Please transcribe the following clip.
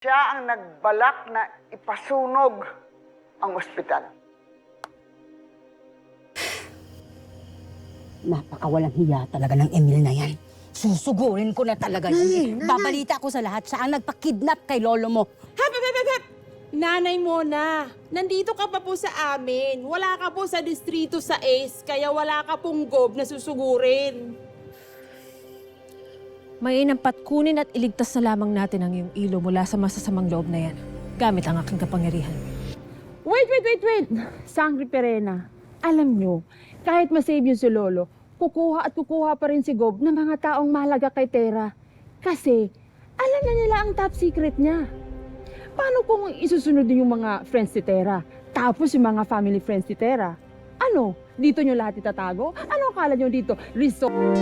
Siya ang nagbalak na ipasunog ang ospital. Napakawalang hiya talaga ng Emil na yan. Susugurin ko na talaga yan. Babalita ko sa lahat, siya ang nagpa-kidnap kay lolo mo. Hep! Nanay mo na, nandito ka pa po sa amin. Wala ka po sa distrito sa ACE, kaya wala ka pong gob na susugurin. Mainam patkunin at iligtas na lamang natin ang iyong ilo mula sa masasamang loob na yan, gamit ang aking kapangyarihan. Wait! Sangre Perena, alam nyo, kahit masave yun si Lolo, kukuha pa rin si Gob ng mga taong mahalaga kay Tera. Kasi, alam na nila ang top secret niya. Paano kung isusunod din yung mga friends ni Tera? Tapos yung mga family friends ni Tera? Ano? Dito nyo lahat itatago? Ano akala nyo dito? Resort?